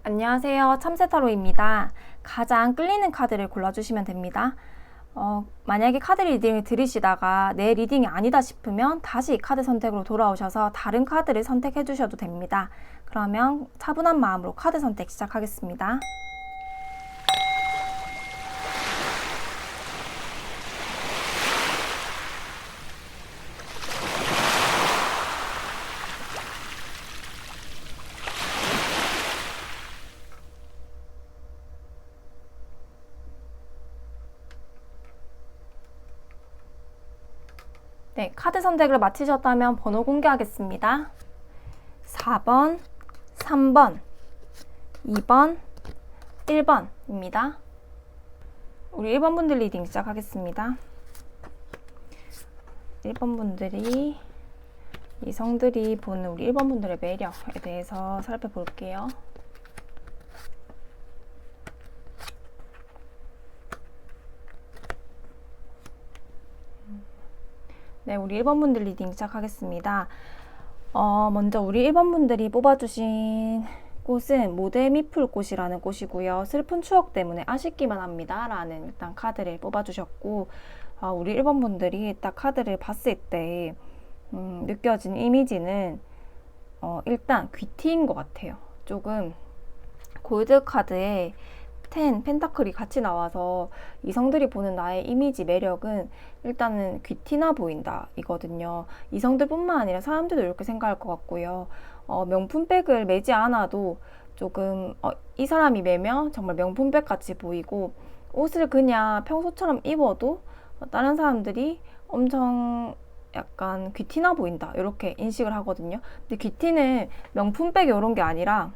안녕하세요. 참새타로입니다. 가장 끌리는 카드를 골라주시면 됩니다. 만약에 카드 리딩을 들으시다가 내 리딩이 아니다 싶으면 다시 카드 선택으로 돌아오셔서 다른 카드를 선택해 주셔도 됩니다. 그러면 차분한 마음으로 카드 선택 시작하겠습니다. 네, 카드 선택을 마치셨다면 번호 공개하겠습니다. 4번, 3번, 2번, 1번입니다. 우리 1번 분들 리딩 시작하겠습니다. 1번 분들이 이성들이 보는 우리 1번 분들의 매력에 대해서 살펴볼게요. 네, 우리 1번 분들 리딩 시작하겠습니다. 먼저 우리 1번 분들이 뽑아주신 꽃은 모데미풀꽃이라는 꽃이고요. 슬픈 추억 때문에 아쉽기만 합니다. 라는 일단 카드를 뽑아주셨고, 우리 1번 분들이 딱 카드를 봤을 때 느껴진 이미지는 일단 귀티인 것 같아요. 조금 골드 카드에 10, 펜타클이 같이 나와서 이성들이 보는 나의 이미지 매력은 일단은 귀티나 보인다 이거든요. 이성들뿐만 아니라 사람들도 이렇게 생각할 것 같고요. 명품백을 매지 않아도 조금 이 사람이 매면 정말 명품백 같이 보이고, 옷을 그냥 평소처럼 입어도 다른 사람들이 엄청 약간 귀티나 보인다 이렇게 인식을 하거든요. 근데 귀티는 명품백 이런 게 아니라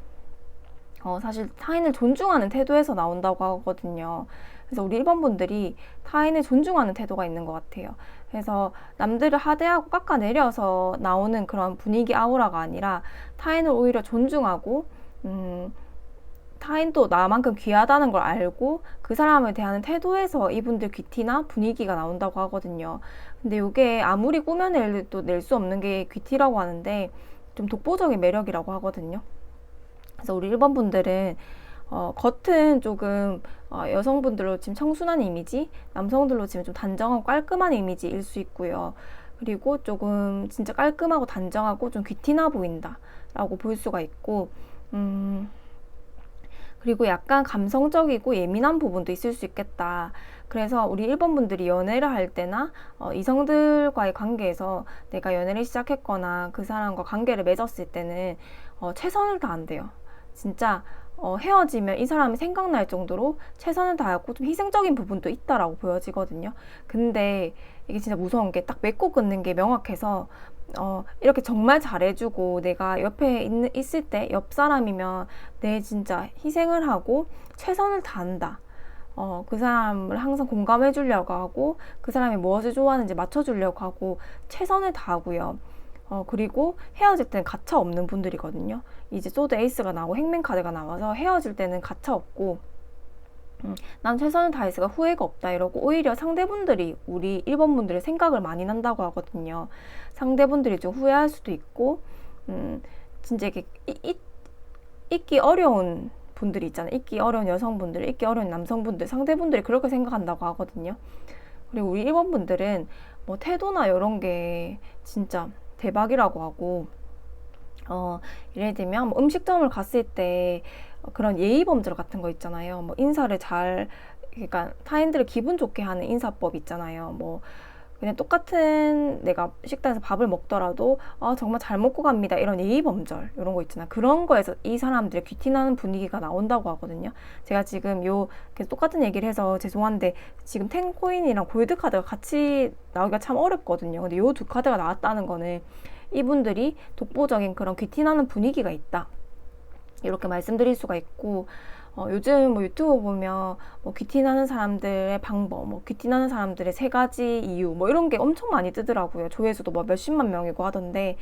사실 타인을 존중하는 태도에서 나온다고 하거든요. 그래서 우리 1번 분들이 타인을 존중하는 태도가 있는 것 같아요. 그래서 남들을 하대하고 깎아내려서 나오는 그런 분위기 아우라가 아니라 타인을 오히려 존중하고, 타인도 나만큼 귀하다는 걸 알고 그 사람을 대하는 태도에서 이분들 귀티나 분위기가 나온다고 하거든요. 근데 이게 아무리 꾸며내도 낼 수 없는 게 귀티라고 하는데 좀 독보적인 매력이라고 하거든요. 그래서 우리 1번 분들은 겉은 조금 여성분들로 지금 청순한 이미지, 남성들로 지금 좀 단정하고 깔끔한 이미지일 수 있고요. 그리고 조금 진짜 깔끔하고 단정하고 좀 귀티나 보인다 라고 볼 수가 있고, 그리고 약간 감성적이고 예민한 부분도 있을 수 있겠다. 그래서 우리 1번 분들이 연애를 할 때나 이성들과의 관계에서 내가 연애를 시작했거나 그 사람과 관계를 맺었을 때는 최선을 다한대요. 진짜 헤어지면 이 사람이 생각날 정도로 최선을 다하고 좀 희생적인 부분도 있다라고 보여지거든요. 근데 이게 진짜 무서운 게 딱 맺고 끊는 게 명확해서 이렇게 정말 잘해주고 내가 옆에 있을 때 옆 사람이면 내 진짜 희생을 하고 최선을 다한다. 그 사람을 항상 공감해 주려고 하고 그 사람이 무엇을 좋아하는지 맞춰주려고 하고 최선을 다하고요. 그리고 헤어질 때는 가차 없는 분들이거든요. 이제 소드 에이스가 나오고 행맨 카드가 나와서 헤어질 때는 가차 없고, 난 최선을 다했으니까 후회가 없다 이러고 오히려 상대분들이 우리 1번 분들의 생각을 많이 난다고 하거든요. 상대분들이 좀 후회할 수도 있고, 진짜 이게 잊기 어려운 분들이 있잖아요. 잊기 어려운 여성분들, 잊기 어려운 남성분들, 상대분들이 그렇게 생각한다고 하거든요. 그리고 우리 1번 분들은 뭐 태도나 이런 게 진짜 대박이라고 하고, 예를 들면 뭐 음식점을 갔을 때 그런 예의 범절 같은 거 있잖아요. 뭐 인사를 그러니까 타인들을 기분 좋게 하는 인사법 있잖아요. 뭐 그냥 똑같은 내가 식당에서 밥을 먹더라도 정말 잘 먹고 갑니다 이런 예의 범절 이런 거 있잖아요. 그런 거에서 이 사람들의 귀티나는 분위기가 나온다고 하거든요. 제가 지금 똑같은 얘기를 해서 죄송한데 지금 텐코인이랑 골드 카드가 같이 나오기가 참 어렵거든요. 근데 요 두 카드가 나왔다는 거는 이분들이 독보적인 그런 귀티나는 분위기가 있다 이렇게 말씀드릴 수가 있고, 요즘 뭐 유튜브 보면 뭐 귀티나는 사람들의 방법, 뭐 귀티나는 사람들의 3가지 이유 뭐 이런 게 엄청 많이 뜨더라고요. 조회수도 뭐 몇십만 명이고 하던데,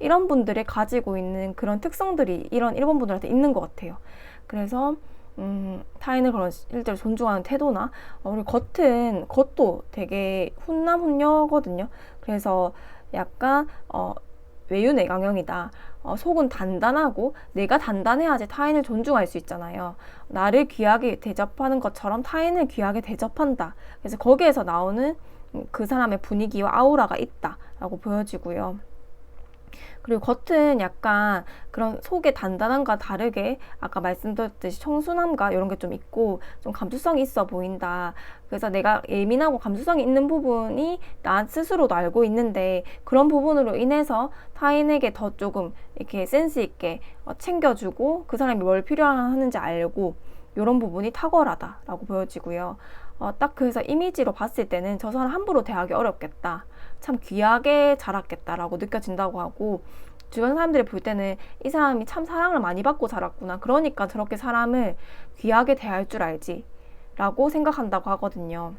이런 분들이 가지고 있는 그런 특성들이 이런 1번 분들한테 있는 것 같아요. 그래서 타인을 그런 실제로 존중하는 태도나 우리 겉도 되게 훈남훈녀거든요. 그래서 약간 외유내강형이다. 속은 단단하고 내가 단단해야지 타인을 존중할 수 있잖아요. 나를 귀하게 대접하는 것처럼 타인을 귀하게 대접한다. 그래서 거기에서 나오는 그 사람의 분위기와 아우라가 있다라고 보여지고요. 그리고 겉은 약간 그런 속의 단단함과 다르게 아까 말씀드렸듯이 청순함과 이런 게 좀 있고 좀 감수성이 있어 보인다. 그래서 내가 예민하고 감수성이 있는 부분이 나 스스로도 알고 있는데 그런 부분으로 인해서 타인에게 더 조금 이렇게 센스 있게 챙겨주고 그 사람이 뭘 필요하는지 알고 이런 부분이 탁월하다라고 보여지고요. 딱 그래서 이미지로 봤을 때는 저 사람 함부로 대하기 어렵겠다. 참 귀하게 자랐겠다라고 느껴진다고 하고 주변 사람들이 볼 때는 이 사람이 참 사랑을 많이 받고 자랐구나. 그러니까 저렇게 사람을 귀하게 대할 줄 알지 라고 생각한다고 하거든요.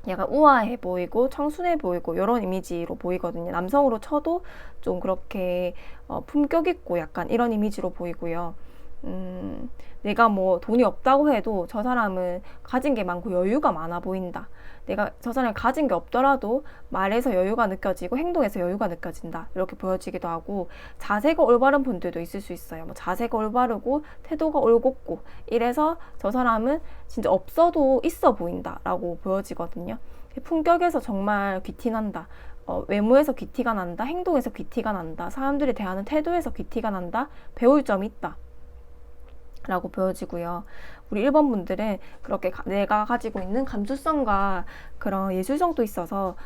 약간 우아해 보이고 청순해 보이고 이런 이미지로 보이거든요. 남성으로 쳐도 좀 그렇게 품격 있고 약간 이런 이미지로 보이고요. 내가 뭐 돈이 없다고 해도 저 사람은 가진 게 많고 여유가 많아 보인다. 내가 저 사람이 가진 게 없더라도 말에서 여유가 느껴지고 행동에서 여유가 느껴진다. 이렇게 보여지기도 하고 자세가 올바른 분들도 있을 수 있어요. 뭐 자세가 올바르고 태도가 올곧고 이래서 저 사람은 진짜 없어도 있어 보인다 라고 보여지거든요. 품격에서 정말 귀티난다. 외모에서 귀티가 난다. 행동에서 귀티가 난다. 사람들이 대하는 태도에서 귀티가 난다. 배울 점이 있다. 라고 보여지고요. 우리 1번 분들은 그렇게 내가 가지고 있는 감수성과 그런 예술성도 있어서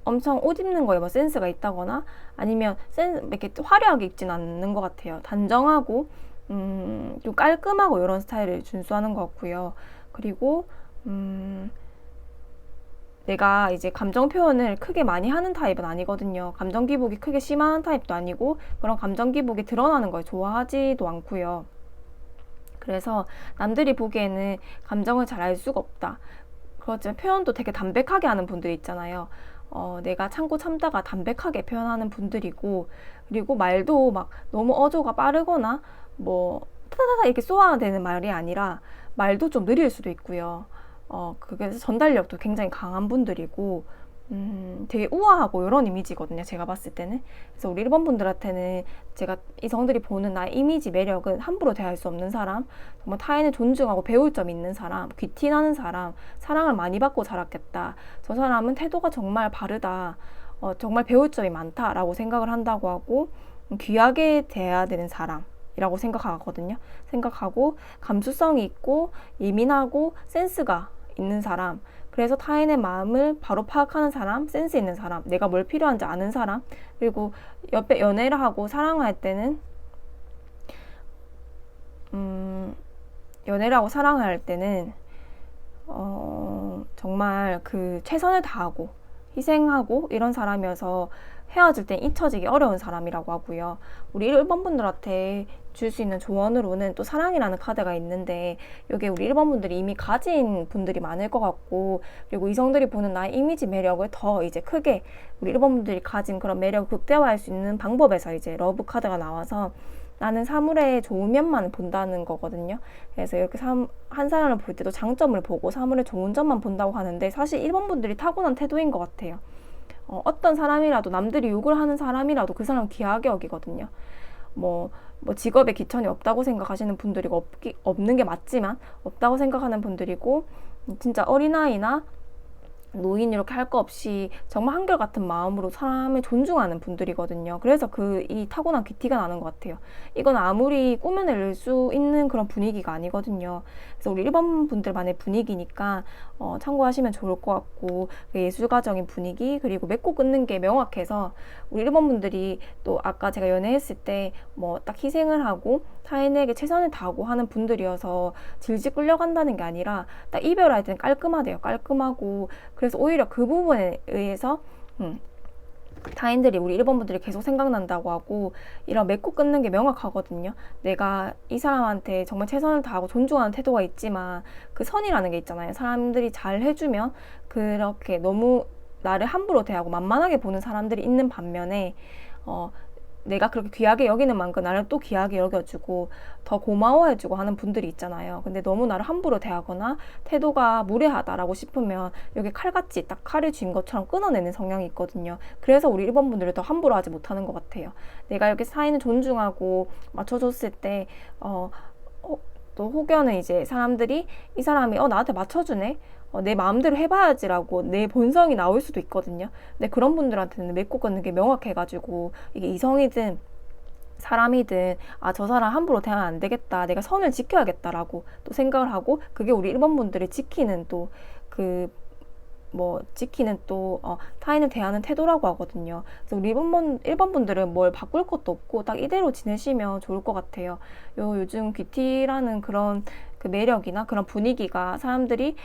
엄청 옷 입는 거에 뭐 센스가 있다거나 아니면 이렇게 화려하게 입진 않는 것 같아요. 단정하고 좀 깔끔하고 이런 스타일을 준수하는 것 같고요. 그리고 내가 이제 감정 표현을 크게 많이 하는 타입은 아니거든요. 감정 기복이 크게 심한 타입도 아니고 그런 감정 기복이 드러나는 걸 좋아하지도 않고요. 그래서 남들이 보기에는 감정을 잘 알 수가 없다. 그렇지만 표현도 되게 담백하게 하는 분들이 있잖아요. 내가 참고 참다가 담백하게 표현하는 분들이고 그리고 말도 막 너무 어조가 빠르거나 뭐 타다다다 이렇게 쏘아대는 말이 아니라 말도 좀 느릴 수도 있고요. 그래서 전달력도 굉장히 강한 분들이고 되게 우아하고 이런 이미지거든요. 제가 봤을 때는. 그래서 우리 1번 분들한테는 제가 이성들이 보는 나의 이미지 매력은 함부로 대할 수 없는 사람, 정말 타인을 존중하고 배울 점이 있는 사람, 귀티나는 사람, 사랑을 많이 받고 자랐겠다. 저 사람은 태도가 정말 바르다. 정말 배울 점이 많다라고 생각을 한다고 하고 귀하게 대해야 되는 사람이라고 생각하거든요. 생각하고 감수성이 있고 예민하고 센스가 있는 사람, 그래서 타인의 마음을 바로 파악하는 사람, 센스 있는 사람, 내가 뭘 필요한지 아는 사람, 그리고 옆에 연애를 하고 사랑을 할 때는 연애를 하고 사랑을 할 때는 정말 그 최선을 다하고 희생하고 이런 사람이어서 헤어질 땐 잊혀지기 어려운 사람이라고 하고요. 우리 1번 분들한테 줄 수 있는 조언으로는 또 사랑이라는 카드가 있는데 여기에 우리 1번 분들이 이미 가진 분들이 많을 것 같고 그리고 이성들이 보는 나의 이미지 매력을 더 이제 크게 우리 1번 분들이 가진 그런 매력을 극대화할 수 있는 방법에서 이제 러브 카드가 나와서 나는 사물의 좋은 면만 본다는 거거든요. 그래서 이렇게 한 사람을 볼 때도 장점을 보고 사물의 좋은 점만 본다고 하는데 사실 1번 분들이 타고난 태도인 것 같아요. 어떤 사람이라도 남들이 욕을 하는 사람이라도 그 사람 귀하게 여기거든요. 뭐 직업에 기천이 없다고 생각하시는 분들이 없는 게 맞지만 없다고 생각하는 분들이고 진짜 어린아이나 노인 이렇게 할 거 없이 정말 한결같은 마음으로 사람을 존중하는 분들이거든요. 그래서 이 타고난 귀티가 나는 것 같아요. 이건 아무리 꾸며낼 수 있는 그런 분위기가 아니거든요. 그래서 우리 1번 분들만의 분위기니까 참고하시면 좋을 것 같고 예술가적인 분위기 그리고 맺고 끊는 게 명확해서 우리 1번 분들이 또 아까 제가 연애했을 때 뭐 딱 희생을 하고 타인에게 최선을 다하고 하는 분들이어서 질질 끌려간다는 게 아니라 딱 이별할 때는 깔끔하대요. 깔끔하고 그래서 오히려 그 부분에 의해서 타인들이 우리 1번 분들이 계속 생각난다고 하고 이런 맺고 끊는 게 명확하거든요. 내가 이 사람한테 정말 최선을 다하고 존중하는 태도가 있지만 그 선이라는 게 있잖아요. 사람들이 잘 해주면 그렇게 너무 나를 함부로 대하고 만만하게 보는 사람들이 있는 반면에 내가 그렇게 귀하게 여기는 만큼 나를 또 귀하게 여겨주고 더 고마워해주고 하는 분들이 있잖아요. 근데 너무 나를 함부로 대하거나 태도가 무례하다라고 싶으면 여기 칼같이 딱 칼을 쥔 것처럼 끊어내는 성향이 있거든요. 그래서 우리 1번 분들을 더 함부로 하지 못하는 것 같아요. 내가 이렇게 사이는 존중하고 맞춰줬을 때 또 혹여는 이제 사람들이 이 사람이 나한테 맞춰주네? 내 마음대로 해봐야지라고 내 본성이 나올 수도 있거든요. 근데 그런 분들한테는 맺고 끊는 게 명확해가지고 이게 이성이든 사람이든 저 사람 함부로 대하면 안 되겠다. 내가 선을 지켜야겠다라고 또 생각을 하고 그게 우리 1번 분들이 지키는 지키는 타인을 대하는 태도라고 하거든요. 그래서 우리 1번 분들은 뭘 바꿀 것도 없고 딱 이대로 지내시면 좋을 것 같아요. 요즘 귀티라는 그런 그 매력이나 그런 분위기가 사람들이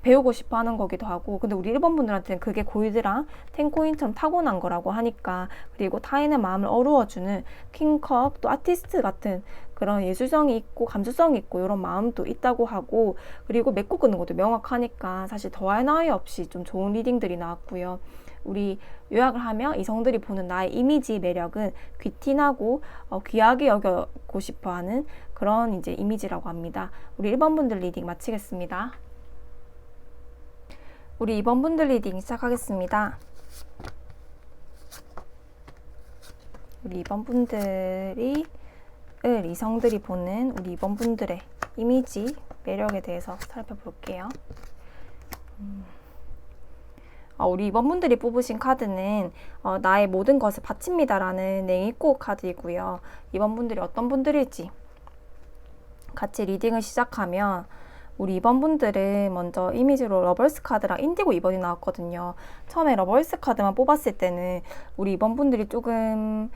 배우고 싶어 하는 거기도 하고, 근데 우리 1번 분들한테는 그게 골드랑 텐코인처럼 타고난 거라고 하니까, 그리고 타인의 마음을 어루어주는 킹컵, 또 아티스트 같은 그런 예술성이 있고 감수성이 있고 이런 마음도 있다고 하고, 그리고 맺고 끊는 것도 명확하니까 사실 더할 나위 없이 좀 좋은 리딩들이 나왔고요. 우리 요약을 하면 이성들이 보는 나의 이미지 매력은 귀티나고 귀하게 여겨고 싶어하는 그런 이제 이미지라고 합니다. 우리 1번 분들 리딩 마치겠습니다. 우리 2번 분들 리딩 시작하겠습니다. 우리 2번 분들이 이성들이 보는 우리 2번 분들의 이미지 매력에 대해서 살펴볼게요. 우리 2번 분들이 뽑으신 카드는 나의 모든 것을 바칩니다라는 냉이꽃 카드이고요. 2번 분들이 어떤 분들일지 같이 리딩을 시작하면, 우리 2번 분들은 먼저 이미지로 러벌스 카드랑 인디고 2번이 나왔거든요. 처음에 러벌스 카드만 뽑았을 때는 우리 2번 분들이 조금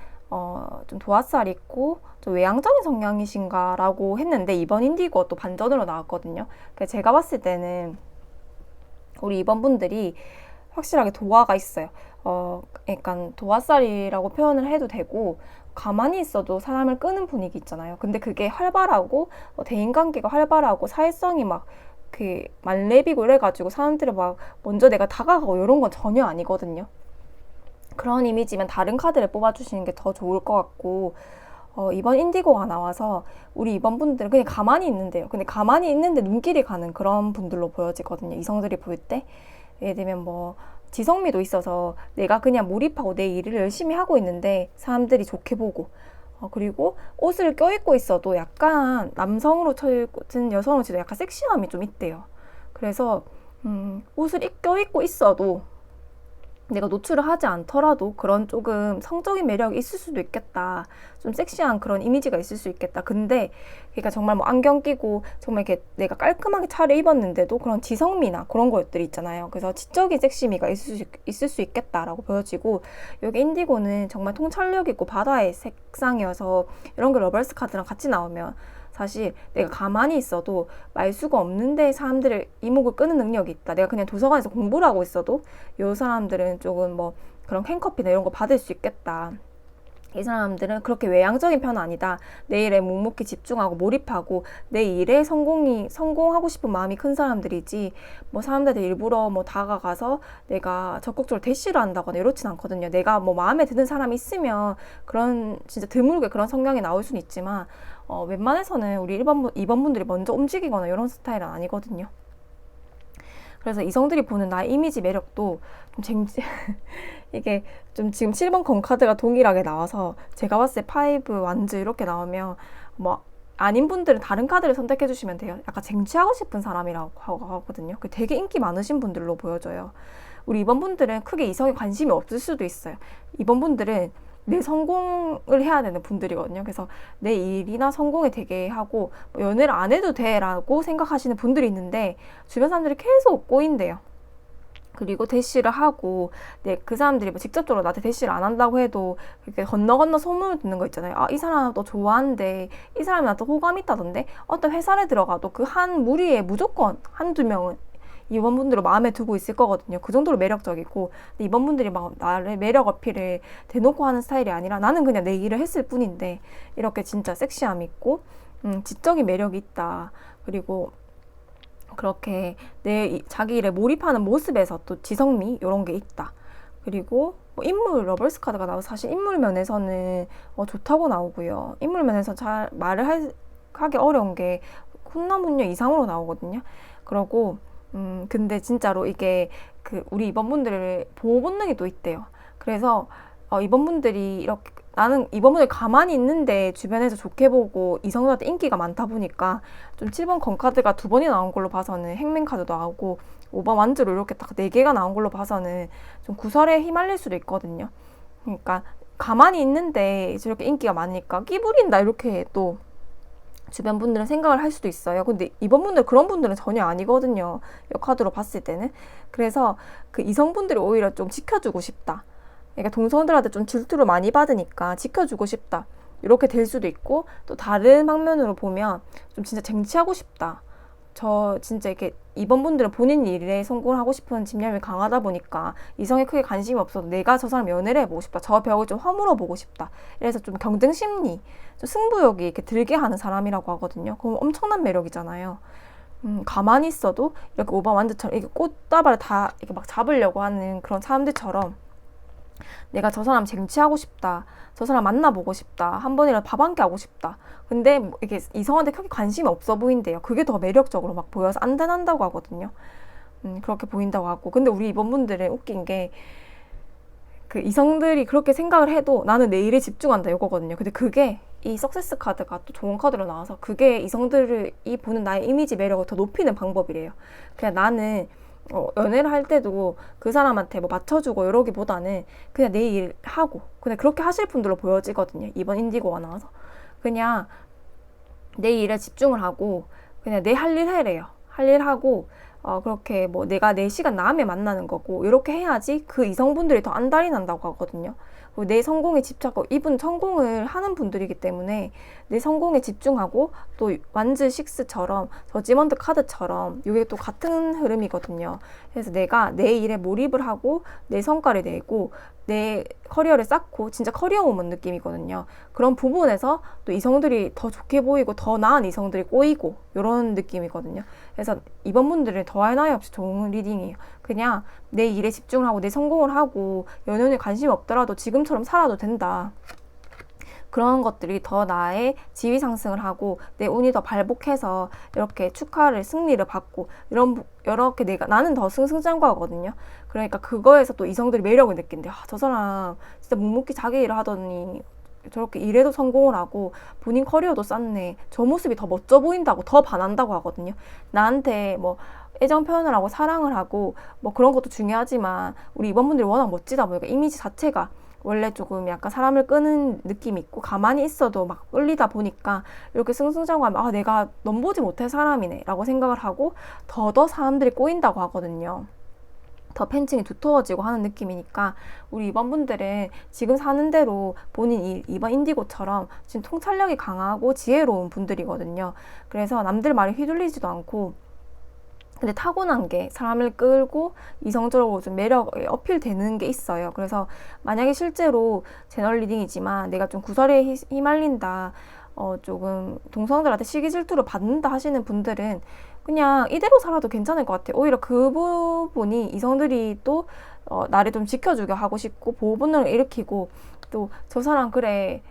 좀 도화살 있고 좀 외향적인 성향이신가 라고 했는데, 2번 인디고 또 반전으로 나왔거든요. 그래서 제가 봤을 때는 우리 2번 분들이 확실하게 도화가 있어요. 약간 도화살이라고 표현을 해도 되고, 가만히 있어도 사람을 끄는 분위기 있잖아요. 근데 그게 활발하고 대인관계가 활발하고 사회성이 막 그 만렙이고 이래가지고 사람들이 막 먼저 내가 다가가고 이런 건 전혀 아니거든요. 그런 이미지면 다른 카드를 뽑아주시는 게 더 좋을 것 같고, 이번 인디고가 나와서 우리 2번 분들은 그냥 가만히 있는데요. 근데 가만히 있는데 눈길이 가는 그런 분들로 보여지거든요. 이성들이 볼 때. 예를 들면 지성미도 있어서 내가 그냥 몰입하고 내 일을 열심히 하고 있는데 사람들이 좋게 보고, 그리고 옷을 껴입고 있어도 약간 남성으로 쳐입은 여성으로 쳐도 약간 섹시함이 좀 있대요. 그래서 옷을 껴입고 있어도 내가 노출을 하지 않더라도 그런 조금 성적인 매력이 있을 수도 있겠다. 좀 섹시한 그런 이미지가 있을 수 있겠다. 근데 그러니까 정말 안경 끼고 정말 이렇게 내가 깔끔하게 차려입었는데도 그런 지성미나 그런 것들이 있잖아요. 그래서 지적인 섹시미가 있을 수 있겠다라고 보여지고, 여기 인디고는 정말 통찰력 있고 바다의 색상이어서 이런 게 러벌스 카드랑 같이 나오면 사실 내가 가만히 있어도 말수가 없는데 사람들의 이목을 끄는 능력이 있다. 내가 그냥 도서관에서 공부를 하고 있어도 이 사람들은 조금 그런 캔커피나 이런 거 받을 수 있겠다. 이 사람들은 그렇게 외향적인 편은 아니다. 내 일에 묵묵히 집중하고 몰입하고 내 일에 성공하고 싶은 마음이 큰 사람들이지, 사람들한테 일부러 다가가서 내가 적극적으로 대시를 한다거나 이렇진 않거든요. 내가 마음에 드는 사람이 있으면 그런 진짜 드물게 그런 성향이 나올 수는 있지만, 웬만해서는 우리 2번 분들이 먼저 움직이거나 이런 스타일은 아니거든요. 그래서 이성들이 보는 나의 이미지 매력도 좀 이게 좀 지금 7번 검카드가 동일하게 나와서 제가 봤을 때 5 완즈 이렇게 나오면 아닌 분들은 다른 카드를 선택해 주시면 돼요. 약간 쟁취하고 싶은 사람이라고 하거든요. 되게 인기 많으신 분들로 보여져요. 우리 2번 분들은 크게 이성에 관심이 없을 수도 있어요. 2번 분들은 내 성공을 해야 되는 분들이거든요. 그래서 내 일이나 성공에 되게 하고 연애를 안 해도 돼라고 생각하시는 분들이 있는데, 주변 사람들이 계속 꼬인대요. 그리고 대시를 하고, 그 사람들이 직접적으로 나한테 대시를 안 한다고 해도 이렇게 건너 소문을 듣는 거 있잖아요. 이 사람 너 좋아한대, 이 사람이 나한테 호감이 있다던데. 어떤 회사를 들어가도 그 한 무리에 무조건 한두 명은 2번 분들을 마음에 두고 있을 거거든요. 그 정도로 매력적이고, 근데 2번 분들이 나를 매력 어필을 대놓고 하는 스타일이 아니라 나는 그냥 내 일을 했을 뿐인데 이렇게 진짜 섹시함 있고 지적인 매력이 있다. 그리고 그렇게 자기 일에 몰입하는 모습에서 또 지성미 이런 게 있다. 그리고 뭐 인물 러벌스 카드가 나와서 사실 인물 면에서는 좋다고 나오고요. 인물 면에서 잘 말을 하기 어려운 게 훈남훈녀 이상으로 나오거든요. 그러고 근데 진짜로 이게 그 우리 입원분들을 보호 본능이 또 있대요. 그래서 입원분들이 이렇게 나는 입원분들 가만히 있는데 주변에서 좋게 보고 이성들한테 인기가 많다 보니까 좀 7번 건카드가 2번이 나온 걸로 봐서는 행맨카드도 나오고 5번 완주로 이렇게 딱 4개가 나온 걸로 봐서는 좀 구설에 휘말릴 수도 있거든요. 그러니까 가만히 있는데 저렇게 인기가 많으니까 끼부린다 이렇게 또 주변 분들은 생각을 할 수도 있어요. 근데 이번 분들 그런 분들은 전혀 아니거든요. 이 카드로 봤을 때는. 그래서 그 이성분들이 오히려 좀 지켜주고 싶다. 그러니까 동성들한테 좀 질투를 많이 받으니까 지켜주고 싶다. 이렇게 될 수도 있고 또 다른 방면으로 보면 좀 진짜 쟁취하고 싶다. 저 진짜 이렇게 이번 분들은 본인 일에 성공을 하고 싶은 집념이 강하다 보니까 이성에 크게 관심이 없어도 내가 저 사람 연애를 해보고 싶다. 저 벽을 좀 허물어 보고 싶다. 이래서 좀 경쟁 심리, 좀 승부욕이 이렇게 들게 하는 사람이라고 하거든요. 그럼 엄청난 매력이잖아요. 가만히 있어도 이렇게 오바 완주처럼 이렇게 꽃다발을 다 이렇게 막 잡으려고 하는 그런 사람들처럼 내가 저 사람 쟁취하고 싶다. 저 사람 만나보고 싶다. 한 번이라도 밥 한 끼 하고 싶다. 근데 뭐 이게 이성한테 크게 관심이 없어 보인대요. 그게 더 매력적으로 막 보여서 안 된다고 하거든요. 그렇게 보인다고 하고. 근데 우리 이번 분들은 웃긴 게 그 이성들이 그렇게 생각을 해도 나는 내 일에 집중한다 이거거든요. 근데 그게 이 석세스 카드가 또 좋은 카드로 나와서 그게 이성들을 이 보는 나의 이미지 매력을 더 높이는 방법이래요. 그냥 나는 연애를 할 때도 그 사람한테 뭐 맞춰주고 이러기보다는 그냥 내 일 하고 그냥 그렇게 하실 분들로 보여지거든요. 이번 인디고가 나와서 그냥 내 일에 집중을 하고 그냥 내 할 일 해래요. 할 일 하고 그렇게 뭐 내가 내 시간 남에 만나는 거고 이렇게 해야지 그 이성분들이 더 안달이 난다고 하거든요. 내 성공에 집착하고 이분 성공을 하는 분들이기 때문에 내 성공에 집중하고 또 완즈 6처럼 저지먼트 카드처럼 이게 또 같은 흐름이거든요. 그래서 내가 내 일에 몰입을 하고 내 성과를 내고 내 커리어를 쌓고 진짜 커리어우먼 느낌이거든요. 그런 부분에서 또 이성들이 더 좋게 보이고 더 나은 이성들이 꼬이고 이런 느낌이거든요. 그래서 이번 분들은 더할 나위 없이 좋은 리딩이에요. 그냥 내 일에 집중을 하고 내 성공을 하고 연연에 관심이 없더라도 지금처럼 살아도 된다. 그런 것들이 더 나의 지위 상승을 하고 내 운이 더 발복해서 이렇게 축하를 승리를 받고 이렇게 나는 더 승승장구하거든요. 그러니까 그거에서 또 이성들이 매력을 느낀대. 저 사람 진짜 묵묵히 자기 일을 하더니 저렇게 일에도 성공을 하고 본인 커리어도 쌓네. 저 모습이 더 멋져 보인다고 더 반한다고 하거든요. 나한테 뭐 애정 표현을 하고 사랑을 하고 뭐 그런 것도 중요하지만 우리 이번 분들이 워낙 멋지다 보니까 이미지 자체가 원래 조금 약간 사람을 끄는 느낌이 있고 가만히 있어도 막 끌리다 보니까 이렇게 승승장구하면 내가 넘보지 못할 사람이네 라고 생각을 하고 더 사람들이 꼬인다고 하거든요. 더 팬층이 두터워지고 하는 느낌이니까 우리 이번 분들은 지금 사는 대로 본인 이번 인디고처럼 지금 통찰력이 강하고 지혜로운 분들이거든요. 그래서 남들 말에 휘둘리지도 않고 근데 타고난 게 사람을 끌고 이성적으로 좀 매력에 어필되는 게 있어요. 그래서 만약에 실제로 제너럴 리딩이지만 내가 좀 구설에 휘말린다, 조금 동성들한테 시기 질투를 받는다 하시는 분들은 그냥 이대로 살아도 괜찮을 것 같아요. 오히려 그 부분이 이성들이 또 나를 좀 지켜주게 하고 싶고 보호 본능을 일으키고 또 저 사람 그래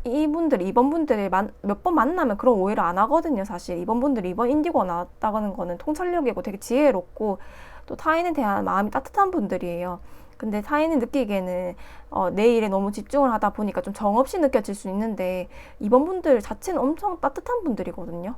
이번 분들이 몇 번 만나면 그런 오해를 안 하거든요, 사실. 이번 분들이 이번 인디고가 나왔다는 거는 통찰력이고 되게 지혜롭고 또 타인에 대한 마음이 따뜻한 분들이에요. 근데 타인이 느끼기에는 내 일에 너무 집중을 하다 보니까 좀 정없이 느껴질 수 있는데 이번 분들 자체는 엄청 따뜻한 분들이거든요.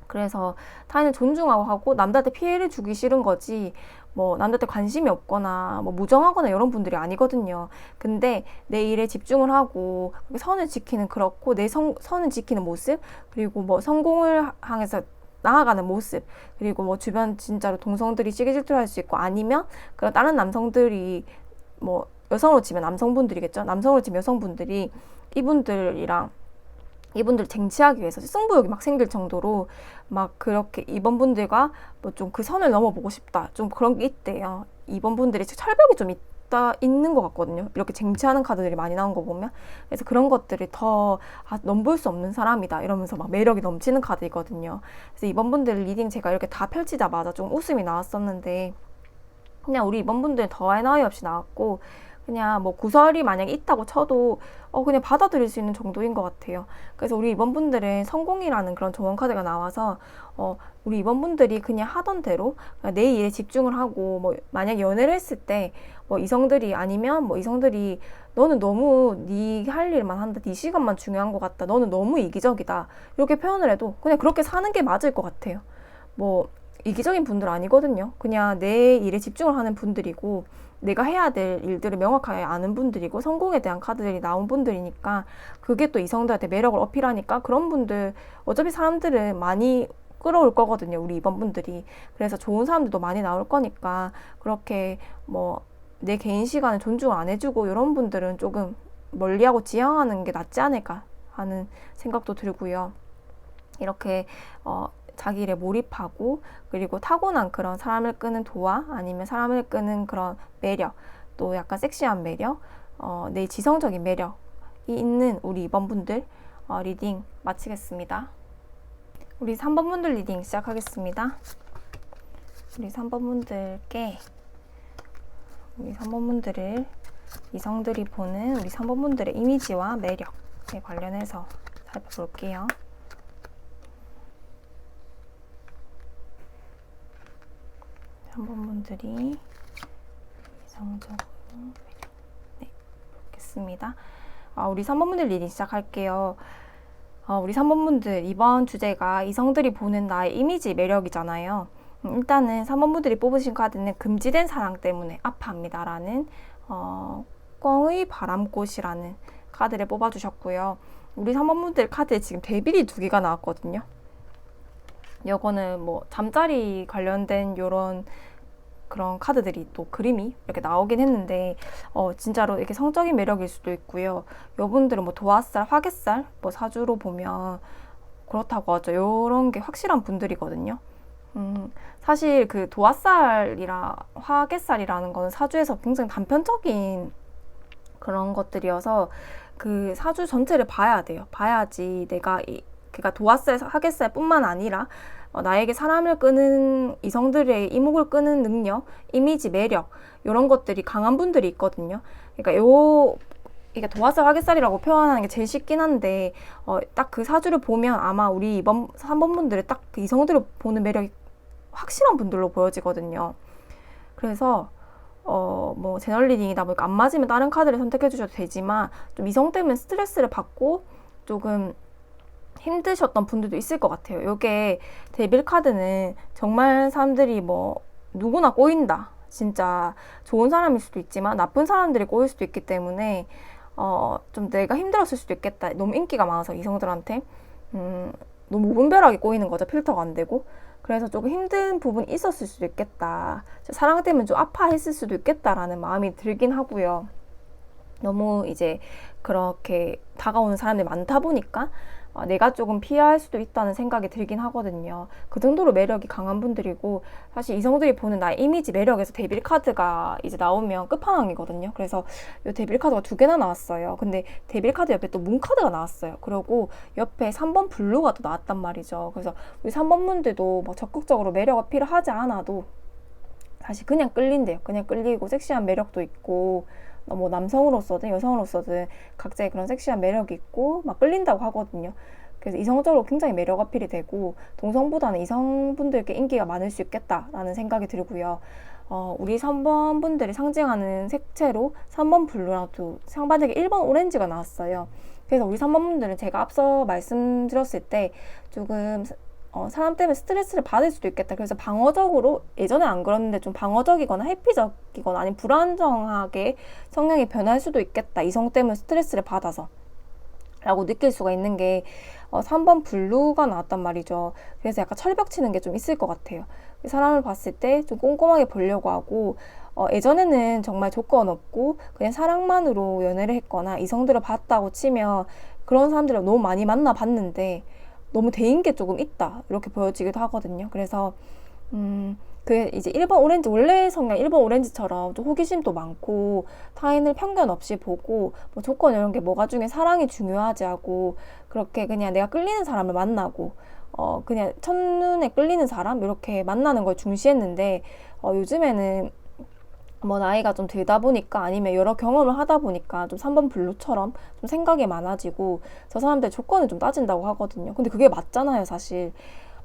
그래서 타인을 존중하고 하고 남들한테 피해를 주기 싫은 거지 뭐 남들한테 관심이 없거나 뭐 무정하거나 이런 분들이 아니거든요. 근데 내 일에 집중을 하고 선을 지키는 그렇고 내 선을 지키는 모습 그리고 뭐 성공을 향해서 나아가는 모습 그리고 뭐 주변 진짜로 동성들이 시기 질투를 할 수 있고 아니면 그런 다른 남성들이 뭐 여성으로 치면 남성분들이겠죠. 남성으로 치면 여성분들이 이분들 쟁취하기 위해서 승부욕이 막 생길 정도로 막 그렇게 이번 분들과 뭐 좀 그 선을 넘어보고 싶다. 좀 그런 게 있대요. 이번 분들이 철벽이 좀 있는 것 같거든요. 이렇게 쟁취하는 카드들이 많이 나온 거 보면. 그래서 그런 것들이 더 넘볼 수 없는 사람이다. 이러면서 막 매력이 넘치는 카드이거든요. 그래서 이번 분들 리딩 제가 이렇게 다 펼치자마자 좀 웃음이 나왔었는데 그냥 우리 이번 분들은 더할 나위 없이 나왔고, 그냥 뭐 구설이 만약에 있다고 쳐도 그냥 받아들일 수 있는 정도인 것 같아요. 그래서 우리 이번 분들은 성공이라는 그런 조언 카드가 나와서 우리 이번 분들이 그냥 하던 대로 내 일에 집중을 하고, 뭐 만약 연애를 했을 때 뭐 이성들이, 아니면 뭐 이성들이 너는 너무 네 할 일만 한다, 네 시간만 중요한 것 같다, 너는 너무 이기적이다, 이렇게 표현을 해도 그냥 그렇게 사는 게 맞을 것 같아요. 뭐 이기적인 분들 아니거든요. 그냥 내 일에 집중을 하는 분들이고, 내가 해야 될 일들을 명확하게 아는 분들이고, 성공에 대한 카드들이 나온 분들이니까, 그게 또 이성들한테 매력을 어필하니까, 그런 분들 어차피 사람들은 많이 끌어올 거거든요, 우리 이번 분들이. 그래서 좋은 사람들도 많이 나올 거니까, 그렇게 뭐 내 개인 시간을 존중 안 해주고 이런 분들은 조금 멀리하고 지향하는 게 낫지 않을까 하는 생각도 들고요. 이렇게 자기 일에 몰입하고, 그리고 타고난 그런 사람을 끄는 도화, 아니면 사람을 끄는 그런 매력, 또 약간 섹시한 매력, 내 지성적인 매력이 있는 우리 2번 분들 리딩 마치겠습니다. 우리 3번 분들 리딩 시작하겠습니다. 우리 3번 분들께, 우리 3번 분들을, 이성들이 보는 우리 3번 분들의 이미지와 매력에 관련해서 살펴볼게요. 3번 분들이 이성적으로 매력. 네, 보겠습니다. 우리 3번 분들 리딩 시작할게요. 우리 3번 분들, 이번 주제가 이성들이 보는 나의 이미지 매력이잖아요. 일단은 3번 분들이 뽑으신 카드는 금지된 사랑 때문에 아파합니다 라는 꿩의 바람꽃이라는 카드를 뽑아주셨고요. 우리 3번 분들 카드에 지금 데빌이 2개가 나왔거든요. 요거는 뭐 잠자리 관련된 요런 그런 카드들이 또 그림이 이렇게 나오긴 했는데 진짜로 이렇게 성적인 매력일 수도 있고요. 요분들은 뭐 도화살, 화개살 뭐 사주로 보면 그렇다고 하죠. 요런 게 확실한 분들이거든요. 사실 그 도화살이라 화개살이라는 거는 사주에서 굉장히 단편적인 그런 것들이어서 그 사주 전체를 봐야 돼요. 봐야지 내가 그러니까 도화살, 화개살 뿐만 아니라 나에게 사람을 끄는, 이성들의 이목을 끄는 능력, 이미지, 매력, 이런 것들이 강한 분들이 있거든요. 그러니까 이게 도화살, 화개살이라고 표현하는 게 제일 쉽긴 한데 딱 그 사주를 보면 아마 우리 이번 3번 분들의 딱 그 이성들을 보는 매력이 확실한 분들로 보여지거든요. 그래서 뭐 제너럴 리딩이다 보니까 안 맞으면 다른 카드를 선택해 주셔도 되지만, 좀 이성 때문에 스트레스를 받고 조금 힘드셨던 분들도 있을 것 같아요. 이게 데빌 카드는 정말 사람들이 뭐 누구나 꼬인다, 진짜 좋은 사람일 수도 있지만 나쁜 사람들이 꼬일 수도 있기 때문에 좀 내가 힘들었을 수도 있겠다. 너무 인기가 많아서 이성들한테 너무 무분별하게 꼬이는 거죠. 필터가 안 되고. 그래서 조금 힘든 부분이 있었을 수도 있겠다, 사랑 때문에 좀 아파했을 수도 있겠다라는 마음이 들긴 하고요. 너무 이제 그렇게 다가오는 사람들이 많다 보니까 내가 조금 피할 수도 있다는 생각이 들긴 하거든요. 그 정도로 매력이 강한 분들이고, 사실 이성들이 보는 나의 이미지 매력에서 데빌 카드가 이제 나오면 끝판왕이거든요. 그래서 이 데빌 카드가 2개나 나왔어요. 근데 데빌 카드 옆에 또 문 카드가 나왔어요. 그리고 옆에 3번 블루가 또 나왔단 말이죠. 그래서 우리 3번 분들도 막 적극적으로 매력 어필을 하지 않아도 사실 그냥 끌린대요. 그냥 끌리고 섹시한 매력도 있고, 뭐 남성으로서든 여성으로서든 각자의 그런 섹시한 매력이 있고 막 끌린다고 하거든요. 그래서 이성적으로 굉장히 매력 어필이 되고, 동성보다는 이성분들께 인기가 많을 수 있겠다라는 생각이 들고요. 우리 3번 분들이 상징하는 색채로 3번 블루랑 또 상반되게 1번 오렌지가 나왔어요. 그래서 우리 3번 분들은 제가 앞서 말씀드렸을 때 조금 사람 때문에 스트레스를 받을 수도 있겠다. 그래서 방어적으로, 예전에 안 그랬는데 좀 방어적이거나 회피적이거나 아니면 불안정하게 성향이 변할 수도 있겠다. 이성 때문에 스트레스를 받아서 라고 느낄 수가 있는 게 3번 블루가 나왔단 말이죠. 그래서 약간 철벽 치는 게 좀 있을 것 같아요. 사람을 봤을 때 좀 꼼꼼하게 보려고 하고, 예전에는 정말 조건 없고 그냥 사랑만으로 연애를 했거나 이성들을 봤다고 치면 그런 사람들을 너무 많이 만나봤는데 너무 대인 게 조금 있다, 이렇게 보여지기도 하거든요. 그래서 그게 이제 1번 오렌지, 원래 성향 1번 오렌지처럼 좀 호기심도 많고 타인을 편견 없이 보고, 뭐 조건 이런 게 뭐가 중에 사랑이 중요하지 하고, 그렇게 그냥 내가 끌리는 사람을 만나고 그냥 첫눈에 끌리는 사람 이렇게 만나는 걸 중시했는데 요즘에는 뭐 나이가 좀 들다 보니까 아니면 여러 경험을 하다 보니까 좀 3번 블루처럼 좀 생각이 많아지고 저 사람들 조건을 좀 따진다고 하거든요. 근데 그게 맞잖아요, 사실.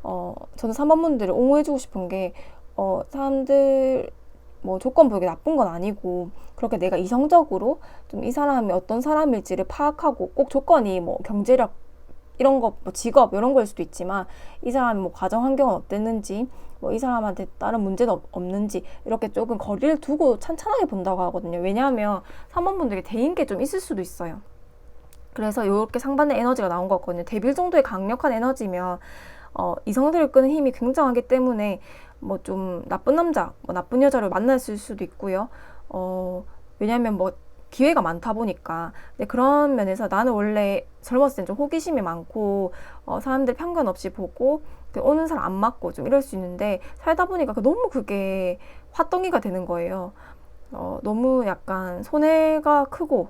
저는 3번 분들을 옹호해주고 싶은 게, 사람들 뭐 조건 보기 나쁜 건 아니고 그렇게 내가 이성적으로 좀 이 사람이 어떤 사람일지를 파악하고 꼭 조건이 뭐 경제력 이런 거, 뭐 직업 이런 거일 수도 있지만 이 사람이 뭐 가정 환경은 어땠는지 뭐 이 사람한테 다른 문제는 없는지 이렇게 조금 거리를 두고 찬찬하게 본다고 하거든요. 왜냐하면 3번 분들이 대인 게 좀 있을 수도 있어요. 그래서 이렇게 상반된 에너지가 나온 것 같거든요. 데빌 정도의 강력한 에너지면 이성들을 끄는 힘이 굉장하기 때문에 뭐 좀 나쁜 남자, 뭐 나쁜 여자를 만났을 수도 있고요. 왜냐면 뭐 기회가 많다 보니까. 근데 그런 면에서 나는 원래 젊었을 땐 좀 호기심이 많고, 사람들 편견 없이 보고, 오는 사람 안 맞고 좀 이럴 수 있는데, 살다 보니까 너무 그게 화덩이가 되는 거예요. 너무 약간 손해가 크고,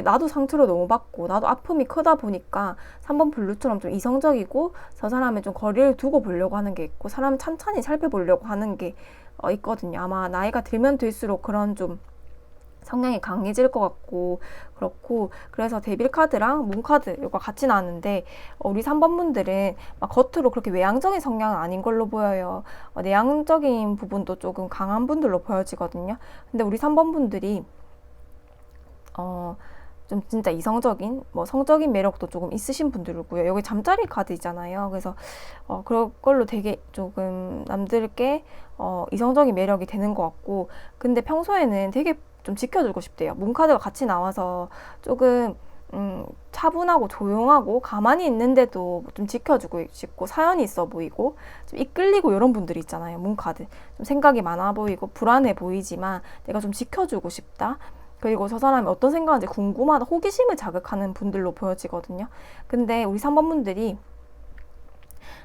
나도 상처를 너무 받고, 나도 아픔이 크다 보니까 3번 블루처럼 좀 이성적이고, 저 사람을 좀 거리를 두고 보려고 하는 게 있고, 사람을 찬찬히 살펴보려고 하는 게 있거든요. 아마 나이가 들면 들수록 그런 좀 성향이 강해질 것 같고 그렇고 그래서 데빌 카드랑 문 카드 이거 같이 나왔는데 우리 3번 분들은 막 겉으로 그렇게 외향적인 성향은 아닌 걸로 보여요. 내향적인 부분도 조금 강한 분들로 보여지거든요. 근데 우리 3번 분들이 좀 진짜 이성적인 뭐 성적인 매력도 조금 있으신 분들이고요. 여기 잠자리 카드 있잖아요. 그래서 그런 걸로 되게 조금 남들께 이성적인 매력이 되는 것 같고 근데 평소에는 되게 좀 지켜주고 싶대요. 문카드가 같이 나와서 조금 차분하고 조용하고 가만히 있는데도 좀 지켜주고 싶고 사연이 있어 보이고 좀 이끌리고 이런 분들이 있잖아요. 문카드 좀 생각이 많아 보이고 불안해 보이지만 내가 좀 지켜주고 싶다. 그리고 저 사람이 어떤 생각인지 궁금하다, 호기심을 자극하는 분들로 보여지거든요. 근데 우리 3번 분들이